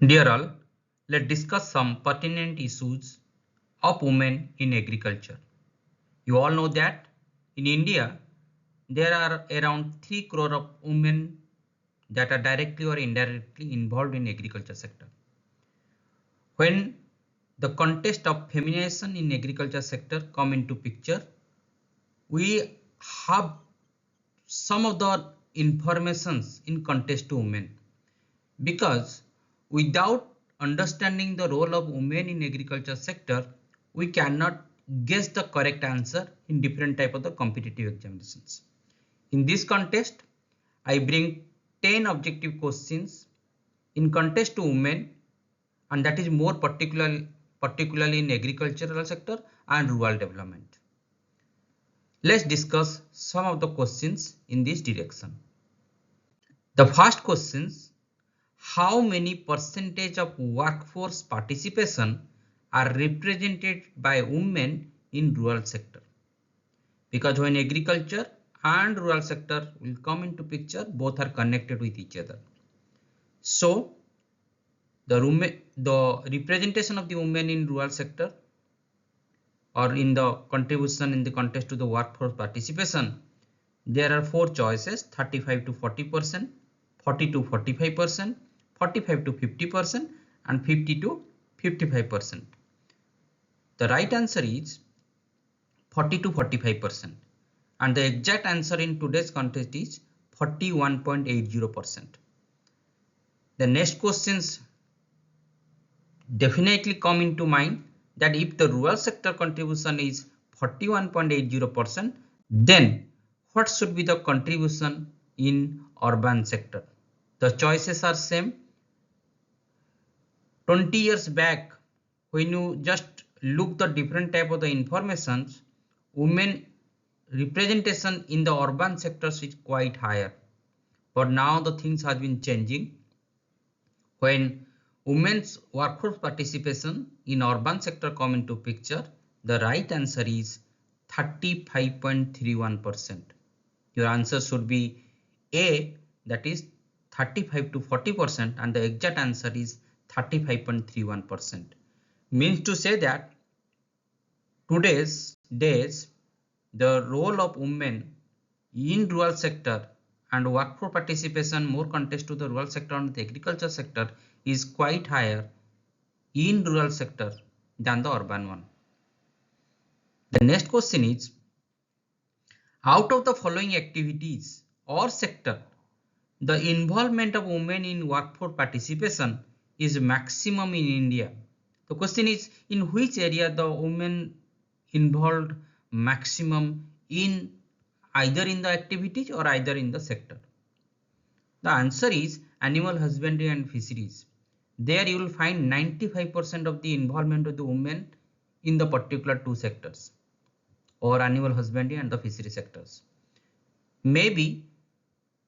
Dear all, let's discuss some pertinent issues of women in agriculture. You all know that in India, there are around 3 crore of women that are directly or indirectly involved in agriculture sector. When the context of feminization in agriculture sector come into picture, we have some of the informations in context to women, because without understanding the role of women in agriculture sector, we cannot guess the correct answer in different type of the competitive examinations. In this context, I bring 10 objective questions in context to women, and that is more particularly in agricultural sector and rural development. Let's discuss some of the questions in this direction. The first questions: how many percentage of workforce participation are represented by women in rural sector? Because when agriculture and rural sector will come into picture, both are connected with each other. So the representation of the women in rural sector or in the contribution in the context to the workforce participation, there are 4 choices: 35 to 40%, 40 to 45%, 45 to 50%, and 50 to 55%. The right answer is 40 to 45%, and the exact answer in today's context is 41.80%. The next questions definitely come into mind, that if the rural sector contribution is 41.80%, then what should be the contribution in urban sector? The choices are same. 20 years back, when you just look the different type of the informations, women representation in the urban sectors is quite higher. But now the things have been changing. When women's workforce participation in urban sector come into picture, the right answer is 35.31%. Your answer should be A, that is 35 to 40%, and the exact answer is 35.31%. Means to say that today's days, the role of women in rural sector and workforce participation more context to the rural sector and the agriculture sector is quite higher in rural sector than the urban one. The next question is, out of the following activities or sector, the involvement of women in workforce participation is maximum in India. The question is, in which area the women involved maximum in either in the activities or either in the sector? The answer is animal husbandry and fisheries. There you will find 95% of the involvement of the women in the particular two sectors, or animal husbandry and the fishery sectors. Maybe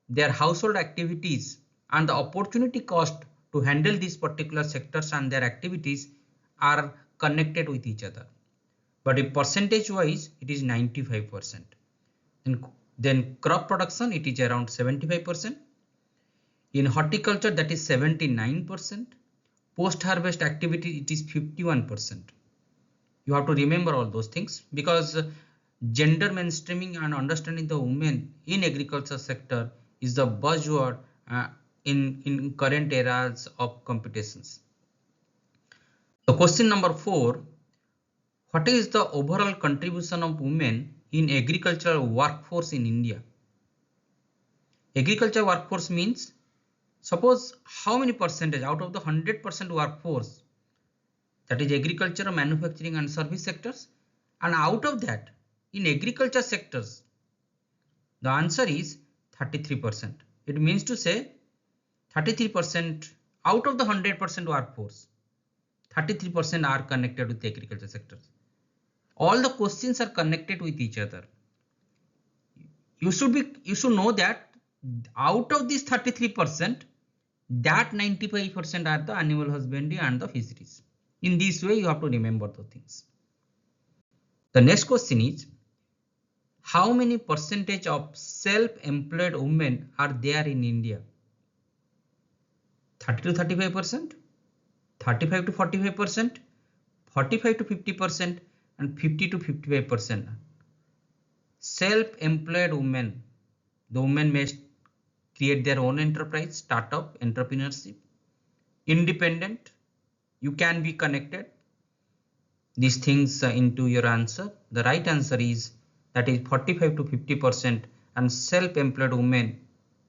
their household activities and the opportunity cost to handle these particular sectors and their activities are connected with each other. But if percentage wise, it is 95%. And then crop production, it is around 75%. In horticulture, that is 79%. Post harvest activity, it is 51%. You have to remember all those things, because gender mainstreaming and understanding the women in agriculture sector is the buzzword in current eras of competitions. The question number 4, what is the overall contribution of women in agricultural workforce in India? Agriculture workforce means, suppose how many percentage out of the 100% workforce, that is agriculture, manufacturing and service sectors, and out of that in agriculture sectors, the answer is 33%. It means to say 33% out of the 100% workforce, 33% are connected with the agriculture sectors. All the questions are connected with each other. You should know that out of this 33%, that 95% are the animal husbandry and the fisheries. In this way, you have to remember the things. The next question is, how many percentage of self-employed women are there in India? 30 to 35%, 35 to 45%, 45 to 50%, and 50 to 55%. Self-employed women, the women may create their own enterprise, startup, entrepreneurship. Independent, you can be connected these things into your answer. The right answer is that is 45 to 50%, and self-employed women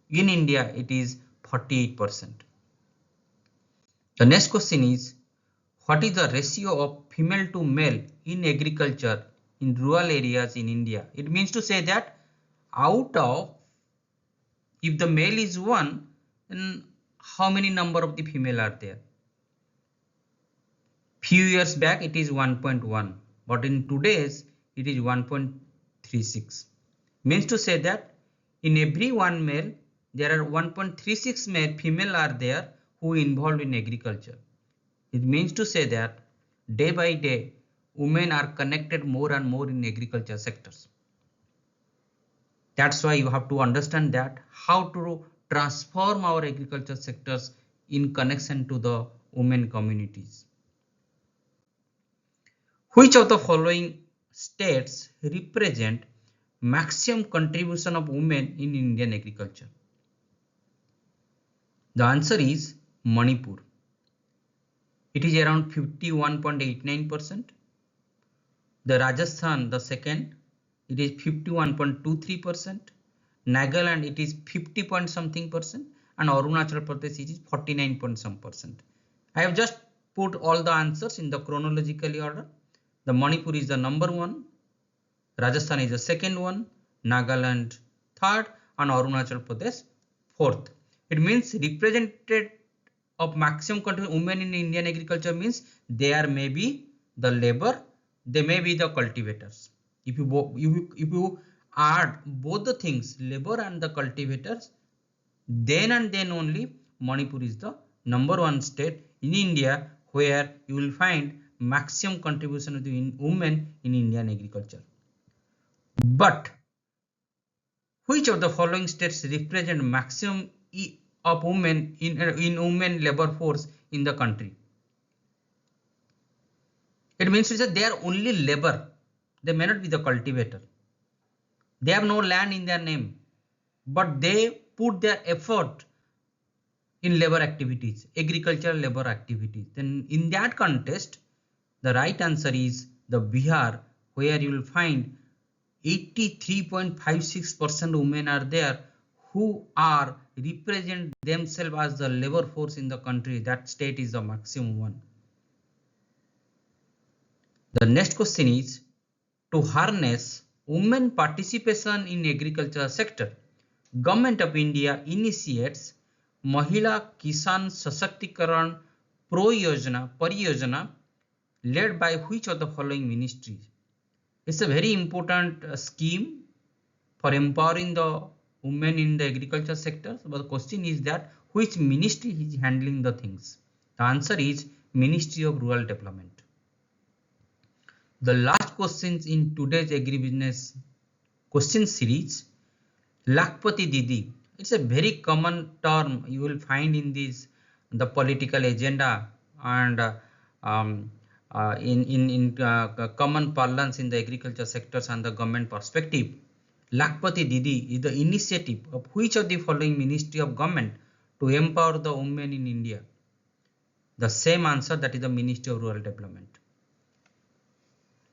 in India it is 48%. The next question is, what is the ratio of female to male in agriculture in rural areas in India? It means to say that out of, if the male is 1, then how many number of the female are there? Few years back it is 1.1, but in today's it is 1.36. Means to say that in every one male there are 1.36 male female are there who involved in agriculture. It means to say that day by day women are connected more and more in agriculture sectors. That's why you have to understand that how to transform our agriculture sectors in connection to the women communities. Which of the following states represent maximum contribution of women in Indian agriculture? The answer is Manipur. It is around 51.89%. The Rajasthan, the second, it is 51.23%. Nagaland, it is 50 point something percent, and Arunachal Pradesh, it is 49 point some percent. I have just put all the answers in the chronologically order. The Manipur is the number 1, Rajasthan is the second one, Nagaland third, and Arunachal Pradesh fourth. It means represented of maximum women in Indian agriculture means there may be the labor, they may be the cultivators. If you add both the things, labor and the cultivators, then and then only Manipur is the number 1 state in India where you will find maximum contribution of the women in Indian agriculture. But which of the following states represent maximum of women in women labor force in the country? It means that they are only labor, they may not be the cultivator. They have no land in their name, but they put their effort in labor activities, agricultural labor activities. Then in that context, the right answer is the Bihar, where you will find 83.56% women are there who are represent themselves as the labor force in the country. That state is the maximum one. The next question is, to harness women participation in agriculture sector, Government of India initiates Mahila Kisan Sashактikaran Pariyojana led by which of the following ministries? It's a very important scheme for empowering the women in the agriculture sector. But the question is that which ministry is handling the things? The answer is Ministry of Rural Development. The last questions in today's agribusiness question series, Lakpati Didi. It's a very common term you will find in this the political agenda and in common parlance in the agriculture sectors and the government perspective. Lakpati Didi is the initiative of which of the following ministry of government to empower the women in India? The same answer, that is the Ministry of Rural Development.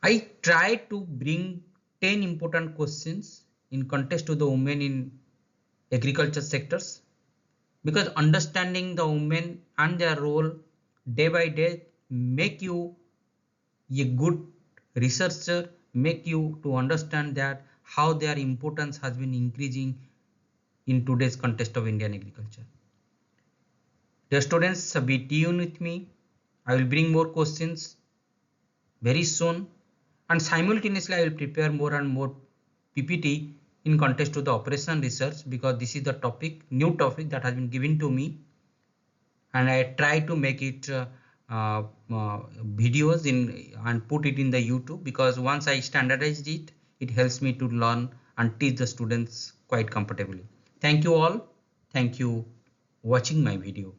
I try to bring 10 important questions in context to the women in agriculture sectors, because understanding the women and their role day by day make you a good researcher, make you to understand that how their importance has been increasing in today's context of Indian agriculture. Dear students, be tuned with me. I will bring more questions very soon, and simultaneously I will prepare more and more PPT in context to the operation research, because this is the topic, new topic that has been given to me, and I try to make it videos in and put it in the YouTube, because once I standardized it, it helps me to learn and teach the students quite comfortably. Thank you all. Thank you watching my video.